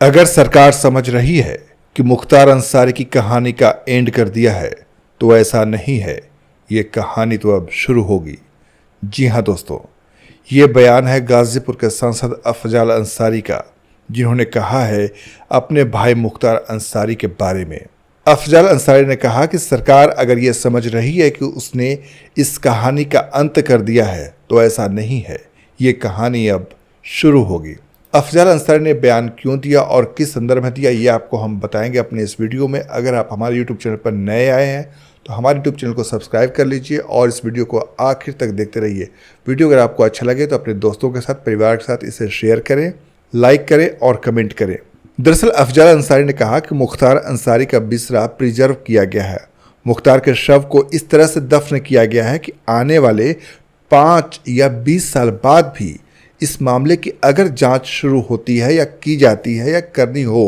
अगर सरकार समझ रही है कि मुख्तार अंसारी की कहानी का एंड कर दिया है तो ऐसा नहीं है, ये कहानी तो अब शुरू होगी। जी हाँ दोस्तों, ये बयान है गाजीपुर के सांसद अफजल अंसारी का, जिन्होंने कहा है अपने भाई मुख्तार अंसारी के बारे में। अफजल अंसारी ने कहा कि सरकार अगर ये समझ रही है कि उसने इस कहानी का अंत कर दिया है तो ऐसा नहीं है, ये कहानी अब शुरू होगी। अफजल अंसारी ने बयान क्यों दिया और किस संदर्भ में दिया, ये आपको हम बताएंगे अपने इस वीडियो में। अगर आप हमारे यूट्यूब चैनल पर नए आए हैं तो हमारे यूट्यूब चैनल को सब्सक्राइब कर लीजिए और इस वीडियो को आखिर तक देखते रहिए। वीडियो अगर आपको अच्छा लगे तो अपने दोस्तों के साथ, परिवार के साथ इसे शेयर करें, लाइक करें और कमेंट करें। दरअसल अफजल अंसारी ने कहा कि मुख्तार अंसारी का बिस्रा प्रिजर्व किया गया है। मुख्तार के शव को इस तरह से दफन किया गया है कि आने वाले 5 या 20 साल बाद भी इस मामले की अगर जांच शुरू होती है या की जाती है या करनी हो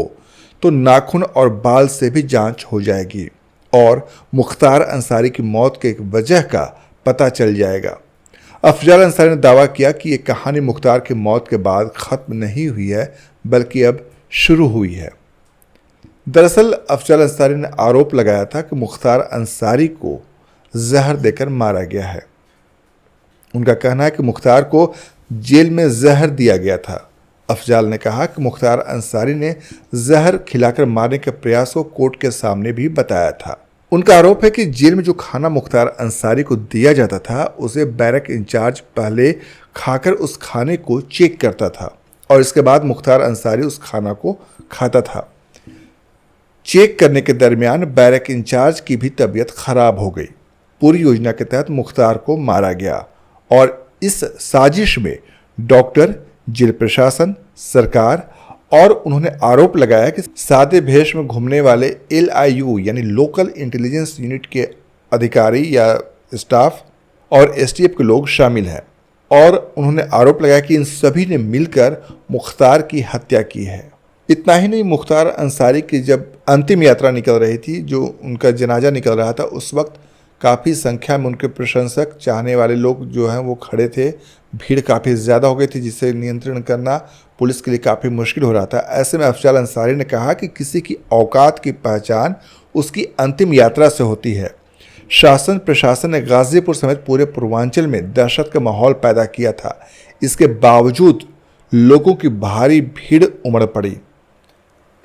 तो नाखून और बाल से भी जांच हो जाएगी और मुख्तार अंसारी की मौत के एक वजह का पता चल जाएगा। अफजल अंसारी ने दावा किया कि यह कहानी मुख्तार की मौत के बाद खत्म नहीं हुई है बल्कि अब शुरू हुई है। दरअसल अफजल अंसारी ने आरोप लगाया था कि मुख्तार अंसारी को जहर देकर मारा गया है। उनका कहना है कि मुख्तार को जेल में जहर दिया गया था। अफजल ने कहा कि मुख्तार अंसारी ने जहर खिलाकर मारने के प्रयास को कोर्ट के सामने भी बताया था। उनका आरोप है कि जेल में जो खाना मुख्तार अंसारी को दिया जाता था उसे बैरक इंचार्ज पहले खाकर उस खाने को चेक करता था और इसके बाद मुख्तार अंसारी उस खाना को खाता था। चेक करने के दरमियान बैरक इंचार्ज की भी तबीयत खराब हो गई। पूरी योजना के तहत मुख्तार को मारा गया और इस साजिश में डॉक्टर, जेल प्रशासन, सरकार और उन्होंने आरोप लगाया कि सादे भेष में घूमने वाले LIU यानी लोकल इंटेलिजेंस यूनिट के अधिकारी या स्टाफ और STF के लोग शामिल हैं और उन्होंने आरोप लगाया कि इन सभी ने मिलकर मुख्तार की हत्या की है। इतना ही नहीं, मुख्तार अंसारी की जब अंतिम यात्रा निकल रही थी, जो उनका जनाजा निकल रहा था, उस वक्त काफ़ी संख्या में उनके प्रशंसक, चाहने वाले लोग जो हैं वो खड़े थे। भीड़ काफ़ी ज़्यादा हो गई थी जिसे नियंत्रण करना पुलिस के लिए काफ़ी मुश्किल हो रहा था। ऐसे में अफजल अंसारी ने कहा कि किसी की औकात की पहचान उसकी अंतिम यात्रा से होती है। शासन प्रशासन ने गाजीपुर समेत पूरे पूर्वांचल में दहशत का माहौल पैदा किया था। इसके बावजूद लोगों की भारी भीड़ उमड़ पड़ी।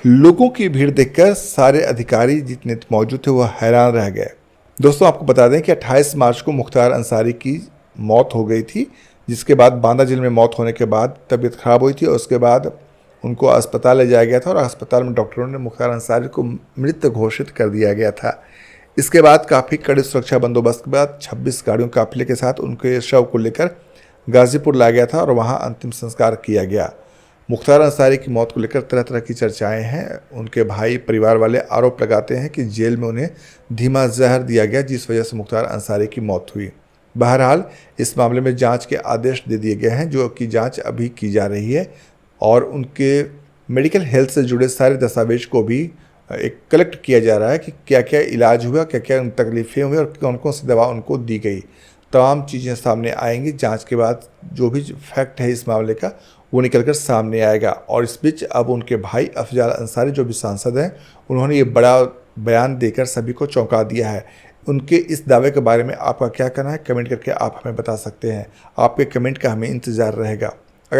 लोगों की भीड़ देखकर सारे अधिकारी जितने मौजूद थे वो हैरान रह गए। दोस्तों, आपको बता दें कि 28 मार्च को मुख्तार अंसारी की मौत हो गई थी, जिसके बाद बांदा जेल में मौत होने के बाद तबीयत खराब हुई थी और उसके बाद उनको अस्पताल ले जाया गया था और अस्पताल में डॉक्टरों ने मुख्तार अंसारी को मृत घोषित कर दिया गया था। इसके बाद काफ़ी कड़े सुरक्षा बंदोबस्त के बाद 26 गाड़ियों काफिले के साथ उनके शव को लेकर गाजीपुर लाया गया था और वहाँ अंतिम संस्कार किया गया। मुख्तार अंसारी की मौत को लेकर तरह तरह की चर्चाएं हैं। उनके भाई, परिवार वाले आरोप लगाते हैं कि जेल में उन्हें धीमा जहर दिया गया, जिस वजह से मुख्तार अंसारी की मौत हुई। बहरहाल इस मामले में जांच के आदेश दे दिए गए हैं, जो कि जांच अभी की जा रही है और उनके मेडिकल हेल्थ से जुड़े सारे दस्तावेज को भी एक कलेक्ट किया जा रहा है कि क्या क्या इलाज हुआ, क्या क्या तकलीफ़ें हुई और कौन कौन सी दवा उनको दी गई। तमाम चीज़ें सामने आएंगी। जांच के बाद जो भी फैक्ट है इस मामले का वो निकलकर सामने आएगा। और इस बीच अब उनके भाई अफजल अंसारी, जो भी सांसद हैं, उन्होंने ये बड़ा बयान देकर सभी को चौंका दिया है। उनके इस दावे के बारे में आपका क्या कहना है, कमेंट करके आप हमें बता सकते हैं। आपके कमेंट का हमें इंतज़ार रहेगा।